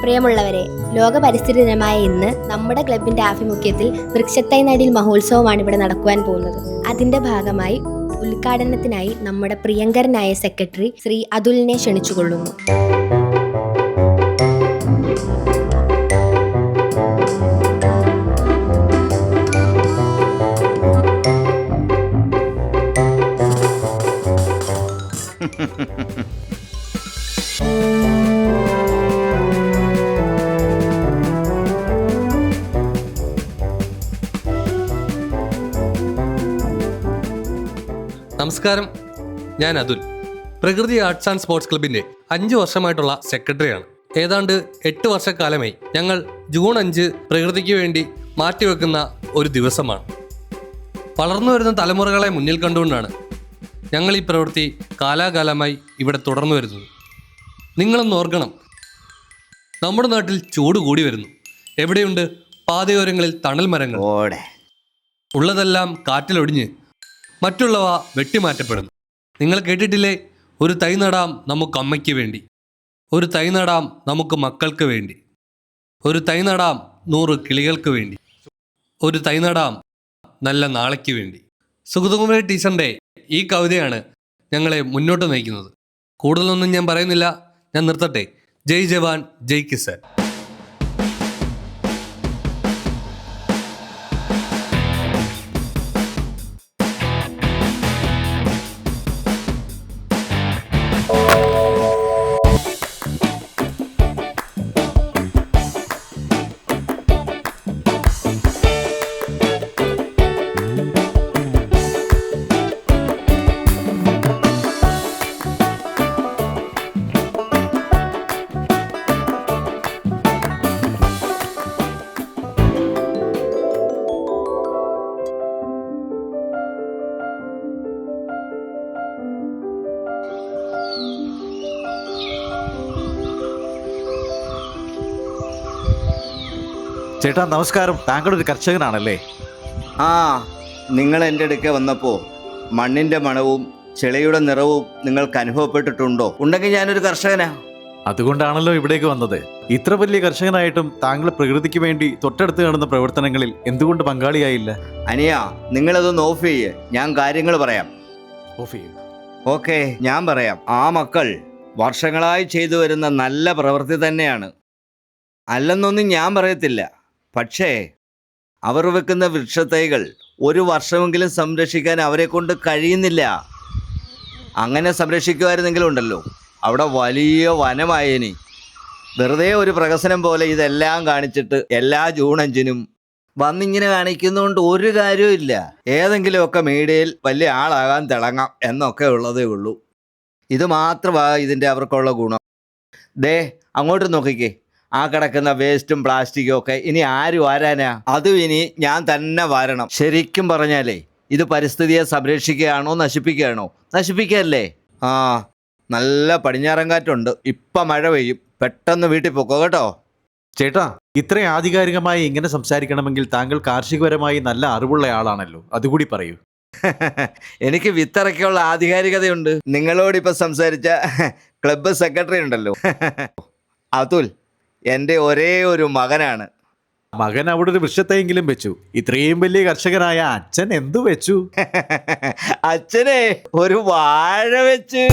പ്രിയമുള്ളവരെ, ലോക പരിസ്ഥിതി ദിനമായ ഇന്ന് നമ്മുടെ ക്ലബിന്റെ ആഭിമുഖ്യത്തിൽ വൃക്ഷത്തൈ നടീൽ മഹോത്സവമാണ് ഇവിടെ നടക്കുവാൻ പോകുന്നത്. അതിന്റെ ഭാഗമായി ഉദ്ഘാടനത്തിനായി നമ്മുടെ പ്രിയങ്കരനായ സെക്രട്ടറി ശ്രീ അതുലിനെ ക്ഷണിച്ചുകൊള്ളുന്നു. നമസ്കാരം, ഞാൻ അതുൽ. പ്രകൃതി ആർട്സ് ആൻഡ് സ്പോർട്സ് ക്ലബിൻ്റെ 5 വർഷമായിട്ടുള്ള സെക്രട്ടറിയാണ്. ഏതാണ്ട് 8 വർഷക്കാലമായി ഞങ്ങൾ ജൂൺ 5 പ്രകൃതിക്ക് വേണ്ടി മാറ്റിവെക്കുന്ന ഒരു ദിവസമാണ്. വളർന്നു വരുന്ന തലമുറകളെ മുന്നിൽ കണ്ടുകൊണ്ടാണ് ഞങ്ങൾ ഈ പ്രവൃത്തി കാലാകാലമായി ഇവിടെ തുടർന്നു വരുന്നത്. നിങ്ങളൊന്ന് ഓർക്കണം, നമ്മുടെ നാട്ടിൽ ചൂട് കൂടി വരുന്നു. എവിടെയുണ്ട് പാതയോരങ്ങളിൽ തണൽ മരങ്ങൾ? ഉള്ളതെല്ലാം കാറ്റിലൊടിഞ്ഞ് മറ്റുള്ളവ വെട്ടിമാറ്റപ്പെടുന്നു. നിങ്ങൾ കേട്ടിട്ടില്ലേ, ഒരു തൈ നടാം നമുക്ക് അമ്മയ്ക്ക് വേണ്ടി, ഒരു തൈ നടാം നമുക്ക് മക്കൾക്ക് വേണ്ടി, ഒരു തൈ നടാം 100 കിളികൾക്ക് വേണ്ടി, ഒരു തൈ നടാം നല്ല നാളേക്ക് വേണ്ടി. സുഗതകുമാരി ടീച്ചറിൻ്റെ ഈ കവിതയാണ് ഞങ്ങളെ മുന്നോട്ട് നയിക്കുന്നത്. കൂടുതലൊന്നും ഞാൻ പറയുന്നില്ല, ഞാൻ നിർത്തട്ടെ. ജയ് ജവാൻ, ജയ് കിസാൻ. ചേട്ടാ നമസ്കാരം, താങ്കളൊരു കർഷകനാണല്ലേ? നിങ്ങൾ എൻ്റെ അടുക്ക വന്നപ്പോൾ മണ്ണിൻ്റെ മണവും ചെളിയുടെ നിറവും നിങ്ങൾക്ക് അനുഭവപ്പെട്ടിട്ടുണ്ടോ? ഉണ്ടെങ്കിൽ ഞാനൊരു കർഷകനാ. അതുകൊണ്ടാണല്ലോ ഇവിടേക്ക് വന്നത്. ഇത്ര വലിയ കർഷകനായിട്ടും താങ്കൾ പ്രകൃതിക്ക് വേണ്ടി തൊട്ടടുത്ത് കാണുന്ന പ്രവർത്തനങ്ങളിൽ എന്തുകൊണ്ട് പങ്കാളിയായില്ല? അനിയ, നിങ്ങളതൊന്ന് ഓഫ് ചെയ്യ്, ഞാൻ കാര്യങ്ങൾ പറയാം. ഓഫ് ചെയ്യൂ. ഓക്കെ, ഞാൻ പറയാം. ആ മക്കൾ വർഷങ്ങളായി ചെയ്തു വരുന്ന നല്ല പ്രവൃത്തി തന്നെയാണ്, അല്ലെന്നൊന്നും ഞാൻ പറയത്തില്ല. പക്ഷേ അവർ വെക്കുന്ന വൃക്ഷത്തൈകൾ 1 വർഷമെങ്കിലും സംരക്ഷിക്കാൻ അവരെ കൊണ്ട് കഴിയുന്നില്ല. അങ്ങനെ സംരക്ഷിക്കുമായിരുന്നെങ്കിലുണ്ടല്ലോ, അവിടെ വലിയ വനമായേനി. വെറുതെ ഒരു പ്രഹസനം പോലെ ഇതെല്ലാം കാണിച്ചിട്ട് എല്ലാ ജൂൺ 5-നും വന്നിങ്ങനെ കാണിക്കുന്നതുകൊണ്ട് ഒരു കാര്യവും ഇല്ല. ഏതെങ്കിലുമൊക്കെ മീഡിയയിൽ വലിയ ആളാകാൻ തിളങ്ങാം എന്നൊക്കെ ഉള്ളതേ ഉള്ളൂ. ഇത് മാത്രമാണ് ഇതിൻ്റെ അവർക്കുള്ള ഗുണം. ദേ അങ്ങോട്ട് നോക്കിക്കേ, ആ കിടക്കുന്ന വേസ്റ്റും പ്ലാസ്റ്റിക്കും ഒക്കെ ഇനി ആര് വാരാനാ? അതും ഇനി ഞാൻ തന്നെ വാരണം. ശരിക്കും പറഞ്ഞാലേ ഇത് പരിസ്ഥിതിയെ സംരക്ഷിക്കുകയാണോ നശിപ്പിക്കുകയാണോ? നശിപ്പിക്കുകയല്ലേ. നല്ല പടിഞ്ഞാറൻ കാറ്റുണ്ട്, ഇപ്പം മഴ പെയ്യും. പെട്ടെന്ന് വീട്ടിൽ പോക്കോ കേട്ടോ. ചേട്ടാ, ഇത്രയും ആധികാരികമായി ഇങ്ങനെ സംസാരിക്കണമെങ്കിൽ താങ്കൾ കാർഷികപരമായി നല്ല അറിവുള്ള ആളാണല്ലോ, അതുകൂടി പറയൂ. എനിക്ക് വിത്തിറക്കിയുള്ള ആധികാരികതയുണ്ട്. നിങ്ങളോടിപ്പോൾ സംസാരിച്ച ക്ലബ്ബ് സെക്രട്ടറി ഉണ്ടല്ലോ, അതുൽ എൻ്റെ ഒരേ ഒരു മകനാണ്. മകൻ അവിടെ ഒരു വൃക്ഷത്തെങ്കിലും വെച്ചു, ഇത്രയും വലിയ കർഷകനായ അച്ഛൻ എന്തു വെച്ചു? അച്ഛനെ ഒരു വാഴ വെച്ചു.